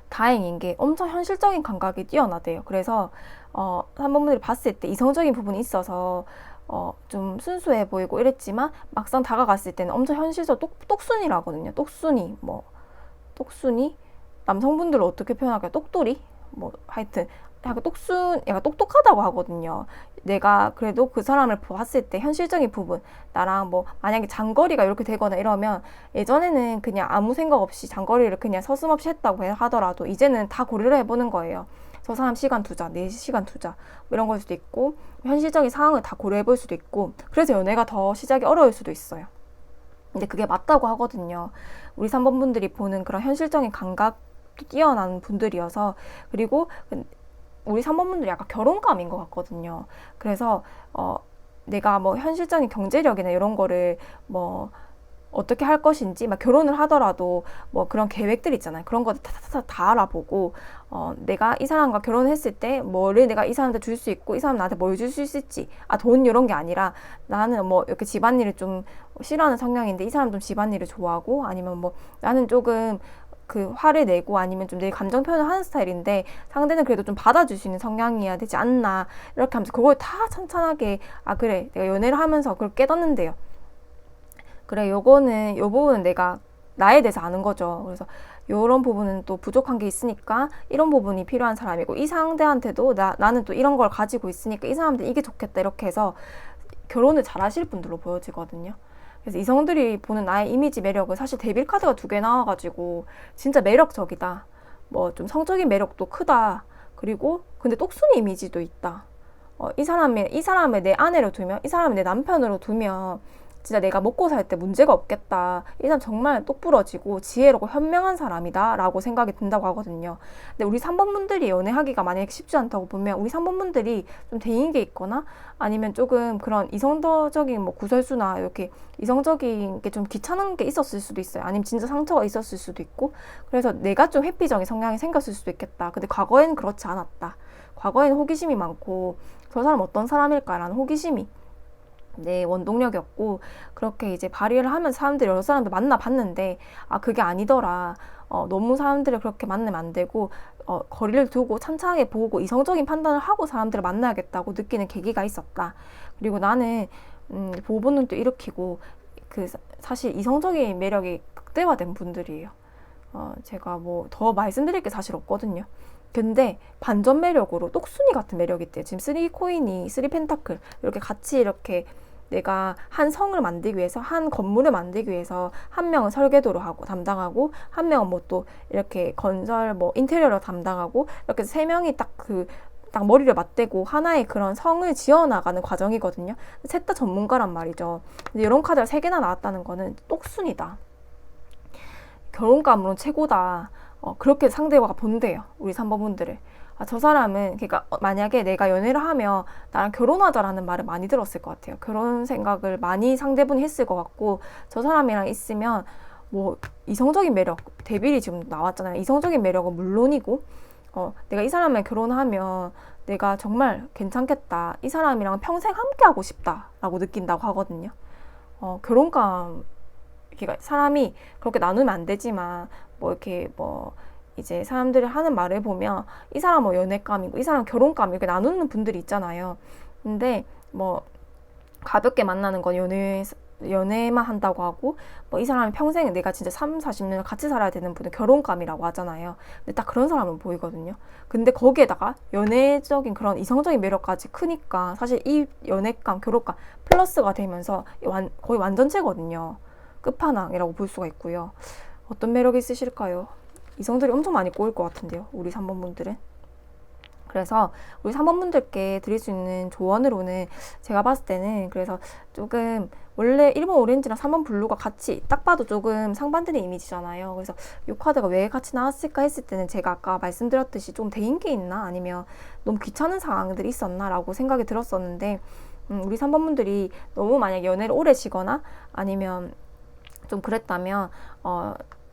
다행인 게 엄청 현실적인 감각이 뛰어나대요. 그래서 3번 분들이 봤을 때 이성적인 부분이 있어서 좀 순수해 보이고 이랬지만 막상 다가갔을 때는 엄청 현실적 똑순이라거든요. 똑순이, 뭐 똑순이? 남성분들은 어떻게 표현할까요? 똑돌이? 뭐 하여튼 약간 똑똑하다고 하거든요. 내가 그래도 그 사람을 봤을 때 현실적인 부분, 나랑 뭐 만약에 장거리가 이렇게 되거나 이러면 예전에는 그냥 아무 생각 없이 장거리를 그냥 서슴없이 했다고 하더라도 이제는 다 고려를 해보는 거예요. 저 사람 시간 투자, 내 시간 투자 뭐 이런 걸 수도 있고 현실적인 상황을 다 고려해 볼 수도 있고 그래서 연애가 더 시작이 어려울 수도 있어요. 근데 그게 맞다고 하거든요. 우리 3번 분들이 보는 그런 현실적인 감각도 뛰어난 분들이어서 그리고 우리 3번 분들이 약간 결혼감인 것 같거든요. 그래서 내가 뭐 현실적인 경제력이나 이런 거를 뭐 어떻게 할 것인지 막 결혼을 하더라도 뭐 그런 계획들 있잖아요. 그런 거를 다 알아보고 내가 이 사람과 결혼했을 때 뭐를 내가 이 사람한테 줄 수 있고 이 사람 나한테 뭘 줄 수 있을지 돈 이런 게 아니라 나는 뭐 이렇게 집안일을 좀 싫어하는 성향인데 이 사람 좀 집안일을 좋아하고 아니면 뭐 나는 조금 그 화를 내고 아니면 좀 내 감정 표현을 하는 스타일인데 상대는 그래도 좀 받아줄 수 있는 성향이어야 되지 않나 이렇게 하면서 그걸 다 찬찬하게 그래 내가 연애를 하면서 그걸 깨닫는데요. 그래 요 부분은 내가 나에 대해서 아는 거죠. 그래서 요런 부분은 또 부족한 게 있으니까 이런 부분이 필요한 사람이고 이 상대한테도 나는 또 이런 걸 가지고 있으니까 이 사람한테 이게 좋겠다 이렇게 해서 결혼을 잘 하실 분들로 보여지거든요. 그래서 이성들이 보는 나의 이미지 매력은 사실 데빌 카드가 2개 나와가지고 진짜 매력적이다. 뭐 좀 성적인 매력도 크다. 그리고 근데 똑순이 이미지도 있다. 이 사람을 내 아내로 두면 이 사람을 내 남편으로 두면 진짜 내가 먹고 살 때 문제가 없겠다. 이 사람 정말 똑부러지고 지혜롭고 현명한 사람이다 라고 생각이 든다고 하거든요. 근데 우리 3번 분들이 연애하기가 만약에 쉽지 않다고 보면 우리 3번 분들이 좀 대인게 있거나 아니면 조금 그런 이성적인 뭐 구설수나 이렇게 이성적인 게 좀 귀찮은 게 있었을 수도 있어요. 아니면 진짜 상처가 있었을 수도 있고 그래서 내가 좀 회피적인 성향이 생겼을 수도 있겠다. 근데 과거에는 그렇지 않았다. 과거에는 호기심이 많고 저 사람 어떤 사람일까라는 호기심이 내 원동력이었고 그렇게 이제 발휘를 하면 여러 사람들 만나봤는데 그게 아니더라. 너무 사람들을 그렇게 만나면 안 되고 거리를 두고 찬찬하게 보고 이성적인 판단을 하고 사람들을 만나야겠다고 느끼는 계기가 있었다. 그리고 나는 보호본능도 일으키고 사실 이성적인 매력이 극대화된 분들이에요. 제가 뭐 더 말씀드릴 게 사실 없거든요. 근데 반전 매력으로 똑순이 같은 매력이 있대요. 지금 3코인이 3펜타클 이렇게 같이 이렇게 내가 한 성을 만들기 위해서 한 건물을 만들기 위해서 한 명은 설계도를 하고 담당하고 한 명은 뭐 또 이렇게 건설 뭐 인테리어를 담당하고 이렇게 세 명이 딱 머리를 맞대고 하나의 그런 성을 지어나가는 과정이거든요. 셋 다 전문가란 말이죠. 근데 이런 카드가 3개나 나왔다는 거는 똑순이다. 결혼감으로는 최고다. 그렇게 상대가 본대요. 우리 3번 분들을. 저 사람은 그러니까 만약에 내가 연애를 하면 나랑 결혼하자라는 말을 많이 들었을 것 같아요. 그런 생각을 많이 상대분이 했을 것 같고 저 사람이랑 있으면 뭐 이성적인 매력, 데빌이 지금 나왔잖아요. 이성적인 매력은 물론이고 내가 이 사람이랑 결혼하면 내가 정말 괜찮겠다. 이 사람이랑 평생 함께하고 싶다라고 느낀다고 하거든요. 결혼감 그러니까 사람이 그렇게 나누면 안 되지만 뭐 이렇게 뭐 이제 사람들이 하는 말을 보면 이 사람 뭐 연애감이고 이 사람 결혼감 이렇게 나누는 분들이 있잖아요. 근데 뭐 가볍게 만나는 건 연애만 한다고 하고 뭐 이 사람이 평생 내가 진짜 3, 40년을 같이 살아야 되는 분은 결혼감이라고 하잖아요. 근데 딱 그런 사람은 보이거든요. 근데 거기에다가 연애적인 그런 이성적인 매력까지 크니까 사실 이 연애감, 결혼감 플러스가 되면서 거의 완전체거든요. 끝판왕이라고 볼 수가 있고요. 어떤 매력이 있으실까요? 이성들이 엄청 많이 꼬일 것 같은데요. 우리 3번 분들은. 그래서 우리 3번 분들께 드릴 수 있는 조언으로는 제가 봤을 때는 그래서 조금 원래 1번 오렌지랑 3번 블루가 같이 딱 봐도 조금 상반되는 이미지잖아요. 그래서 이 카드가 왜 같이 나왔을까 했을 때는 제가 아까 말씀드렸듯이 좀 대인기 있나 아니면 너무 귀찮은 상황들이 있었나 라고 생각이 들었었는데 우리 3번 분들이 너무 만약 연애를 오래 지거나 아니면 좀 그랬다면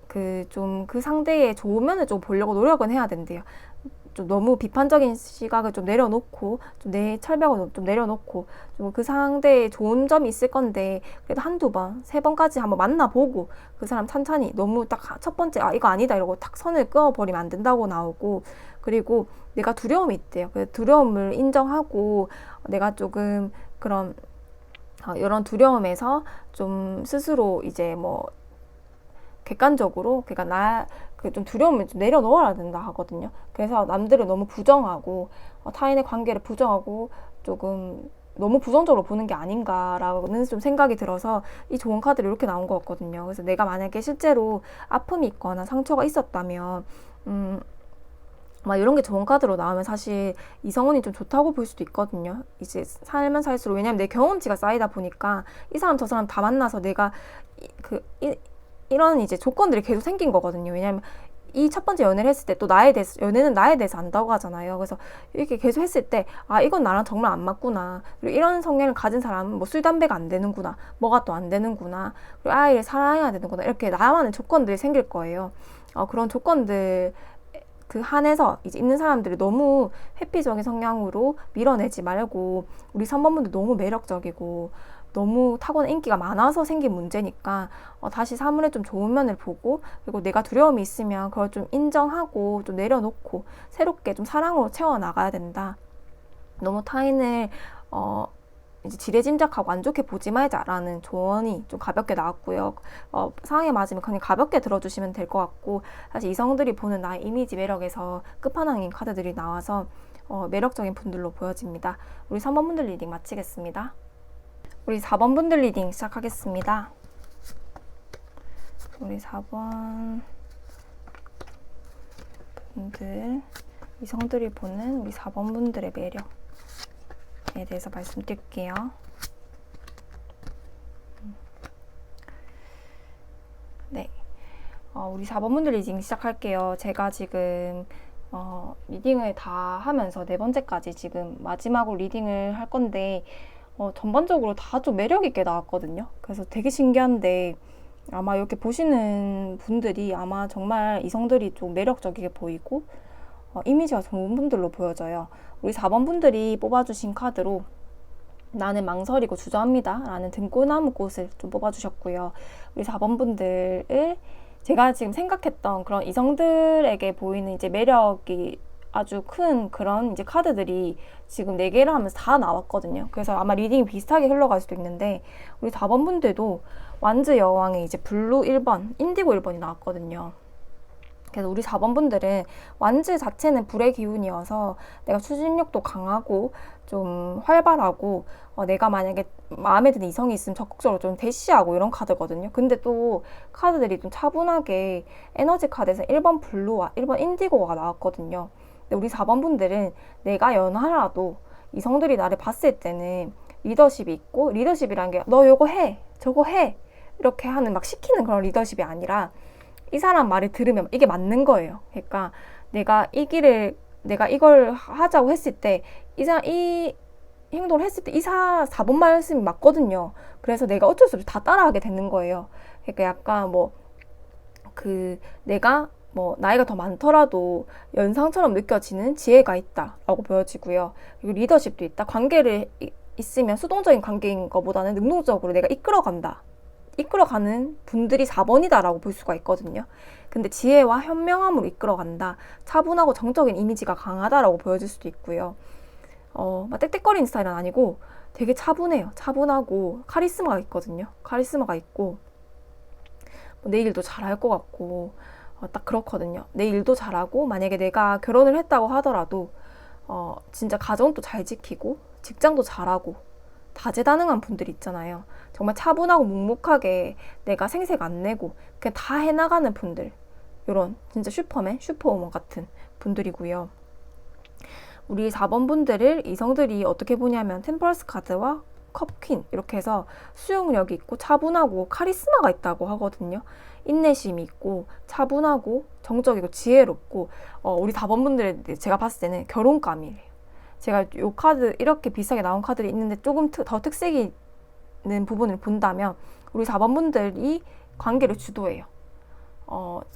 그 상대의 좋은 면을 좀 보려고 노력은 해야 된대요. 좀 너무 비판적인 시각을 좀 내려놓고 좀 내 철벽을 좀 내려놓고 좀 그 상대의 좋은 점이 있을 건데 그래도 한두 번, 3번까지 한번 만나보고 그 사람 천천히 너무 딱 첫 번째 이거 아니다 이러고 탁 선을 그어버리면 안 된다고 나오고 그리고 내가 두려움이 있대요. 그 두려움을 인정하고 내가 조금 그런 이런 두려움에서 좀 스스로 이제 뭐 객관적으로 그러니까 좀 두려움을 좀 내려놓아야 된다 하거든요. 그래서 남들을 너무 부정하고 타인의 관계를 부정하고 조금 너무 부정적으로 보는 게 아닌가라는 좀 생각이 들어서 이 좋은 카드를 이렇게 나온 것 같거든요. 그래서 내가 만약에 실제로 아픔이 있거나 상처가 있었다면 막 이런 게 좋은 카드로 나오면 사실 이성운이 좀 좋다고 볼 수도 있거든요. 이제 살면 살수록 왜냐면 내 경험치가 쌓이다 보니까 이 사람 저 사람 다 만나서 내가 이런 이제 조건들이 계속 생긴 거거든요. 왜냐면 이 첫 번째 연애를 했을 때 또 연애는 나에 대해서 안다고 하잖아요. 그래서 이렇게 계속 했을 때, 이건 나랑 정말 안 맞구나. 그리고 이런 성향을 가진 사람은 뭐 술, 담배가 안 되는구나. 뭐가 또 안 되는구나. 그리고 아이를 사랑해야 되는구나. 이렇게 나만의 조건들이 생길 거예요. 그런 조건들, 그 한에서 이제 있는 사람들이 너무 회피적인 성향으로 밀어내지 말고, 우리 3번분들 너무 매력적이고, 너무 타고난 인기가 많아서 생긴 문제니까 다시 사물의 좀 좋은 면을 보고 그리고 내가 두려움이 있으면 그걸 좀 인정하고 좀 내려놓고 새롭게 좀 사랑으로 채워나가야 된다. 너무 타인을 이제 지레짐작하고 안 좋게 보지 말자라는 조언이 좀 가볍게 나왔고요. 상황에 맞으면 그냥 가볍게 들어주시면 될 것 같고 사실 이성들이 보는 나의 이미지 매력에서 끝판왕인 카드들이 나와서 매력적인 분들로 보여집니다. 우리 3번 분들 리딩 마치겠습니다. 우리 4번 분들 리딩 시작하겠습니다. 우리 4번 분들, 이성들이 보는 우리 4번 분들의 매력에 대해서 말씀드릴게요. 네, 우리 4번 분들 리딩 시작할게요. 제가 지금 리딩을 다 하면서 4번째까지 지금 마지막으로 리딩을 할 건데 전반적으로 다 좀 매력있게 나왔거든요. 그래서 되게 신기한데 아마 이렇게 보시는 분들이 아마 정말 이성들이 좀 매력적이게 보이고 이미지가 좋은 분들로 보여져요. 우리 4번 분들이 뽑아주신 카드로 나는 망설이고 주저합니다 라는 등꽃나무 꽃을 좀 뽑아주셨고요. 우리 4번 분들을 제가 지금 생각했던 그런 이성들에게 보이는 이제 매력이 아주 큰 그런 이제 카드들이 지금 4개를 하면서 다 나왔거든요. 그래서 아마 리딩이 비슷하게 흘러갈 수도 있는데 우리 4번 분들도 완즈 여왕의 이제 블루 1번, 인디고 1번이 나왔거든요. 그래서 우리 4번분들은 완즈 자체는 불의 기운이어서 내가 추진력도 강하고 좀 활발하고 내가 만약에 마음에 드는 이성이 있으면 적극적으로 좀 대시하고 이런 카드거든요. 근데 또 카드들이 좀 차분하게 에너지 카드에서 1번 블루와 1번 인디고가 나왔거든요. 근데 우리 4번분들은 내가 연하라도 이성들이 나를 봤을 때는 리더십이 있고, 리더십이란 게 너 요거 해 저거 해 이렇게 하는 막 시키는 그런 리더십이 아니라 이 사람 말을 들으면 이게 맞는 거예요. 그러니까 내가 이걸 하자고 했을 때 이 행동을 했을 때 이 4번 말씀이 맞거든요. 그래서 내가 어쩔 수 없이 다 따라하게 되는 거예요. 그러니까 약간 내가 나이가 더 많더라도 연상처럼 느껴지는 지혜가 있다라고 보여지고요. 그리고 리더십도 있다. 관계를 있으면 수동적인 관계인 것보다는 능동적으로 내가 이끌어가는 분들이 4번이다라고 볼 수가 있거든요. 근데 지혜와 현명함으로 이끌어간다. 차분하고 정적인 이미지가 강하다라고 보여질 수도 있고요. 막 떽떽거리는 스타일은 아니고 되게 차분해요. 차분하고 카리스마가 있거든요. 카리스마가 있고 내 일도 잘할 것 같고 딱 그렇거든요. 내 일도 잘하고 만약에 내가 결혼을 했다고 하더라도 진짜 가정도 잘 지키고 직장도 잘하고 다재다능한 분들이 있잖아요. 정말 차분하고 묵묵하게 내가 생색 안 내고 그냥 다 해나가는 분들, 이런 진짜 슈퍼맨, 슈퍼우먼 같은 분들이고요. 우리 4번 분들을 이성들이 어떻게 보냐면 템퍼런스 카드와 컵퀸 이렇게 해서 수용력이 있고 차분하고 카리스마가 있다고 하거든요. 인내심이 있고 차분하고 정적이고 지혜롭고 우리 4번 분들 제가 봤을 때는 결혼감이래요. 제가 요 카드 이렇게 비슷하게 나온 카드들이 있는데 조금 더 특색이 있는 부분을 본다면 우리 4번 분들이 관계를 주도해요.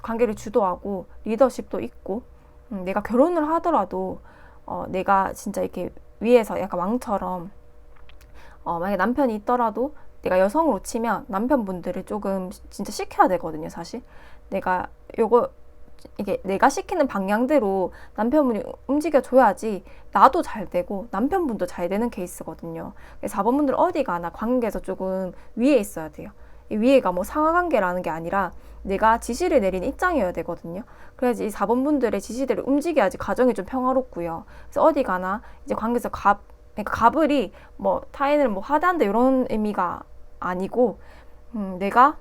관계를 주도하고 리더십도 있고 내가 결혼을 하더라도 내가 진짜 이렇게 위에서 약간 왕처럼 만약에 남편이 있더라도 내가 여성으로 치면 남편분들을 조금 진짜 시켜야 되거든요, 사실. 이게 내가 시키는 방향대로 남편분이 움직여줘야지 나도 잘 되고 남편분도 잘 되는 케이스거든요. 4번분들 어디 가나 관계에서 조금 위에 있어야 돼요. 이 위에가 상하관계라는 게 아니라 내가 지시를 내리는 입장이어야 되거든요. 그래야지 이 4번분들의 지시대로 움직여야지 가정이 좀 평화롭고요. 그래서 어디 가나 이제 관계에서 그러니까 갑을이 타인을 하대한다 이런 의미가 아니고 내가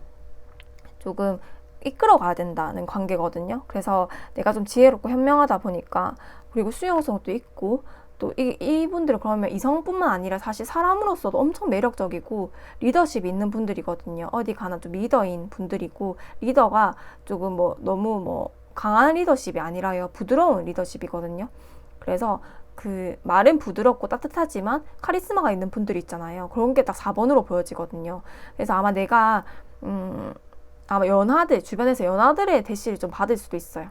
조금 이끌어 가야 된다는 관계거든요. 그래서 내가 좀 지혜롭고 현명하다 보니까 그리고 수용성도 있고 또 이분들은 그러면 이성뿐만 아니라 사실 사람으로서도 엄청 매력적이고 리더십이 있는 분들이거든요. 어디 가나 좀 리더인 분들이고 리더가 조금 너무 강한 리더십이 아니라요. 부드러운 리더십이거든요. 그래서 그 말은 부드럽고 따뜻하지만 카리스마가 있는 분들이 있잖아요. 그런 게 딱 4번으로 보여지거든요. 그래서 아마 내가 아마 주변에서 연하들의 대시를 좀 받을 수도 있어요.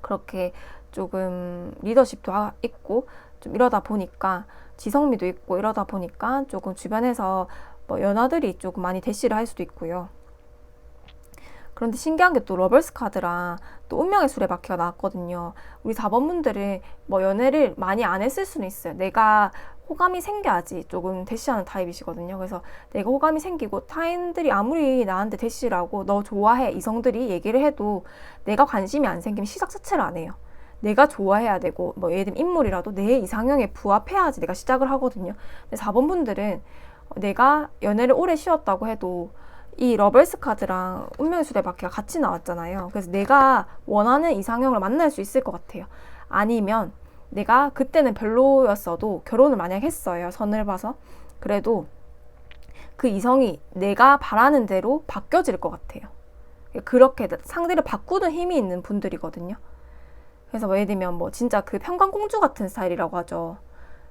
그렇게 조금 리더십도 있고 좀 이러다 보니까 지성미도 있고 이러다 보니까 조금 주변에서 연하들이 조금 많이 대시를 할 수도 있고요. 그런데 신기한 게 또 러벌스 카드랑 또 운명의 수레바퀴가 나왔거든요. 우리 4번분들은 연애를 많이 안 했을 수는 있어요. 내가 호감이 생겨야지 조금 대시하는 타입이시거든요. 그래서 내가 호감이 생기고 타인들이 아무리 나한테 대시를 하고 너 좋아해 이성들이 얘기를 해도 내가 관심이 안 생기면 시작 자체를 안 해요. 내가 좋아해야 되고 예를 들면 인물이라도 내 이상형에 부합해야지 내가 시작을 하거든요. 근데 4번분들은 내가 연애를 오래 쉬었다고 해도 이 러벌스 카드랑 운명의 수레바퀴가 같이 나왔잖아요. 그래서 내가 원하는 이상형을 만날 수 있을 것 같아요. 아니면 내가 그때는 별로였어도 결혼을 만약 했어요. 선을 봐서. 그래도 그 이성이 내가 바라는 대로 바뀌어질 것 같아요. 그렇게 상대를 바꾸는 힘이 있는 분들이거든요. 그래서 예를 들면 진짜 그 평강공주 같은 스타일이라고 하죠.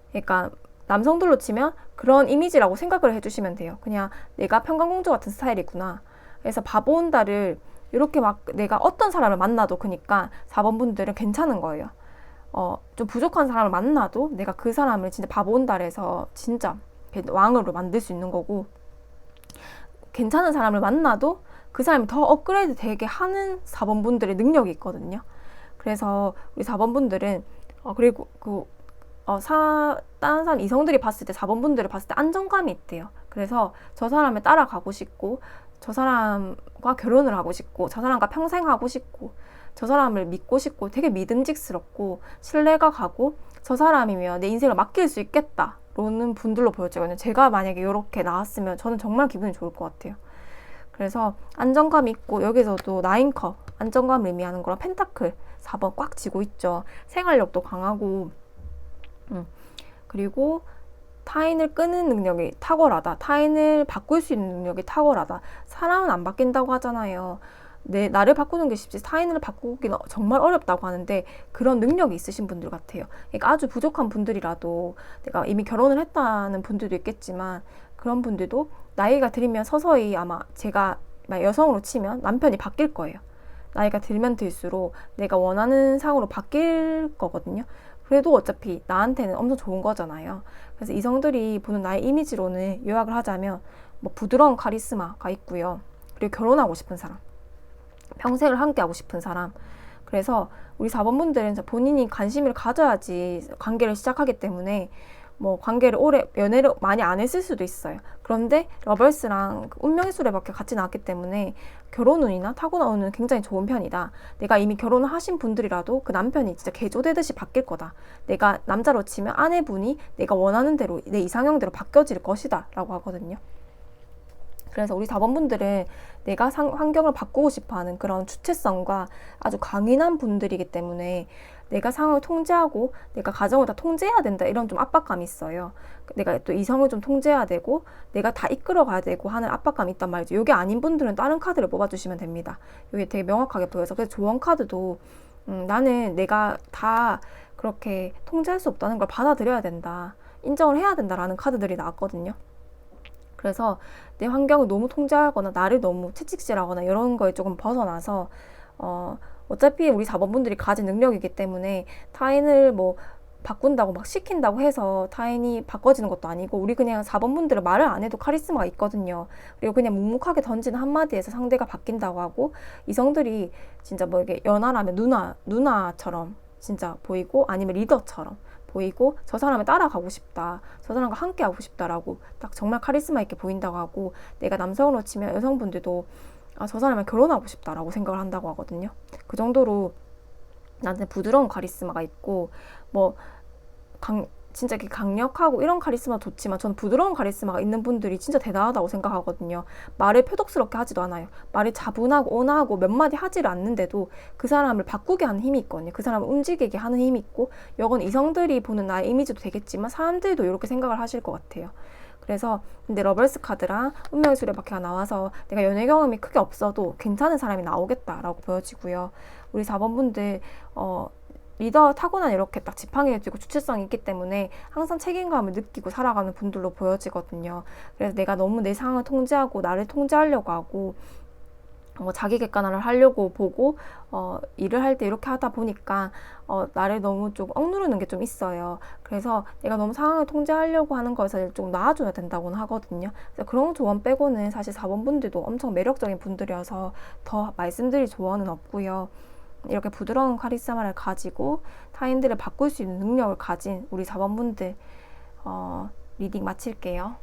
그러니까 남성들로 치면 그런 이미지라고 생각을 해주시면 돼요. 그냥 내가 평강공주 같은 스타일이구나. 그래서 바보온다를 이렇게 내가 어떤 사람을 만나도 그니까 4번 분들은 괜찮은 거예요. 좀 부족한 사람을 만나도 내가 그 사람을 진짜 바보온달에서 진짜 왕으로 만들 수 있는 거고 괜찮은 사람을 만나도 그 사람이 더 업그레이드 되게 하는 4번 분들의 능력이 있거든요. 그래서 우리 4번 분들은 그리고 다른 사람 이성들이 봤을 때 4번 분들을 봤을 때 안정감이 있대요. 그래서 저 사람을 따라가고 싶고 저 사람과 결혼을 하고 싶고, 저 사람과 평생 하고 싶고, 저 사람을 믿고 싶고, 되게 믿음직스럽고, 신뢰가 가고, 저 사람이면 내 인생을 맡길 수 있겠다. 라는 분들로 보여지거든요. 제가 만약에 이렇게 나왔으면 저는 정말 기분이 좋을 것 같아요. 그래서 안정감 있고, 여기서도 9컵, 안정감을 의미하는 거랑 펜타클 4번 꽉 쥐고 있죠. 생활력도 강하고, 그리고 타인을 끄는 능력이 탁월하다. 타인을 바꿀 수 있는 능력이 탁월하다. 사람은 안 바뀐다고 하잖아요. 나를 바꾸는 게 쉽지 타인을 바꾸기는 정말 어렵다고 하는데 그런 능력이 있으신 분들 같아요. 그러니까 아주 부족한 분들이라도 내가 이미 결혼을 했다는 분들도 있겠지만 그런 분들도 나이가 들면 서서히 아마 제가 여성으로 치면 남편이 바뀔 거예요. 나이가 들면 들수록 내가 원하는 상으로 바뀔 거거든요. 그래도 어차피 나한테는 엄청 좋은 거잖아요. 그래서 이성들이 보는 나의 이미지로는 요약을 하자면 뭐 부드러운 카리스마가 있고요. 그리고 결혼하고 싶은 사람, 평생을 함께하고 싶은 사람. 그래서 우리 4번분들은 본인이 관심을 가져야지 관계를 시작하기 때문에 뭐 관계를 오래 연애를 많이 안 했을 수도 있어요. 그런데 러벌스랑 운명의 수레바퀴 같이 나왔기 때문에 결혼 운이나 타고난 운은 굉장히 좋은 편이다. 내가 이미 결혼을 하신 분들이라도 그 남편이 진짜 개조되듯이 바뀔 거다. 내가 남자로 치면 아내분이 내가 원하는 대로 내 이상형대로 바뀌어질 것이다 라고 하거든요. 그래서 우리 4번분들은 내가 환경을 바꾸고 싶어하는 그런 주체성과 아주 강인한 분들이기 때문에 내가 상황을 통제하고 내가 가정을 다 통제해야 된다 이런 좀 압박감이 있어요. 내가 또 이성을 좀 통제해야 되고 내가 다 이끌어가야 되고 하는 압박감이 있단 말이죠. 이게 아닌 분들은 다른 카드를 뽑아주시면 됩니다. 이게 되게 명확하게 보여서 그래서 조언 카드도 나는 내가 다 그렇게 통제할 수 없다는 걸 받아들여야 된다. 인정을 해야 된다라는 카드들이 나왔거든요. 그래서 내 환경을 너무 통제하거나 나를 너무 채찍질하거나 이런 거에 조금 벗어나서 어차피 우리 4번분들이 가진 능력이기 때문에 타인을 뭐 바꾼다고 막 시킨다고 해서 타인이 바꿔지는 것도 아니고 우리 그냥 4번분들은 말을 안 해도 카리스마가 있거든요. 그리고 그냥 묵묵하게 던지는 한마디에서 상대가 바뀐다고 하고 이성들이 진짜 뭐 이게 연하라면 누나처럼 진짜 보이고 아니면 리더처럼 보이고 저 사람을 따라가고 싶다. 저 사람과 함께 하고 싶다라고 딱 정말 카리스마 있게 보인다고 하고 내가 남성으로 치면 여성분들도 저 사람을 결혼하고 싶다라고 생각을 한다고 하거든요. 그 정도로 나한테 부드러운 카리스마가 있고 뭐 진짜 이렇게 강력하고 이런 카리스마 좋지만 저는 부드러운 카리스마가 있는 분들이 진짜 대단하다고 생각하거든요. 말을 표독스럽게 하지도 않아요. 말을 차분하고 온화하고 몇 마디 하지를 않는데도 그 사람을 바꾸게 하는 힘이 있거든요. 그 사람을 움직이게 하는 힘이 있고 이건 이성들이 보는 나의 이미지도 되겠지만 사람들도 이렇게 생각을 하실 것 같아요. 그래서 근데 러벌스 카드랑 운명의 수레바퀴가 나와서 내가 연애 경험이 크게 없어도 괜찮은 사람이 나오겠다라고 보여지고요. 우리 4번분들 리더 타고난 이렇게 딱 지팡이를 쥐고 주체성이 있기 때문에 항상 책임감을 느끼고 살아가는 분들로 보여지거든요. 그래서 내가 너무 내 상황을 통제하고 나를 통제하려고 하고 자기 객관화를 하려고 보고 일을 할 때 이렇게 하다 보니까 나를 너무 좀 억누르는 게 좀 있어요. 그래서 내가 너무 상황을 통제하려고 하는 거에서 좀 나아줘야 된다고는 하거든요. 그래서 그런 조언 빼고는 사실 4번분들도 엄청 매력적인 분들이어서 더 말씀드릴 조언은 없고요. 이렇게 부드러운 카리스마를 가지고 타인들을 바꿀 수 있는 능력을 가진 우리 4번분들 리딩 마칠게요.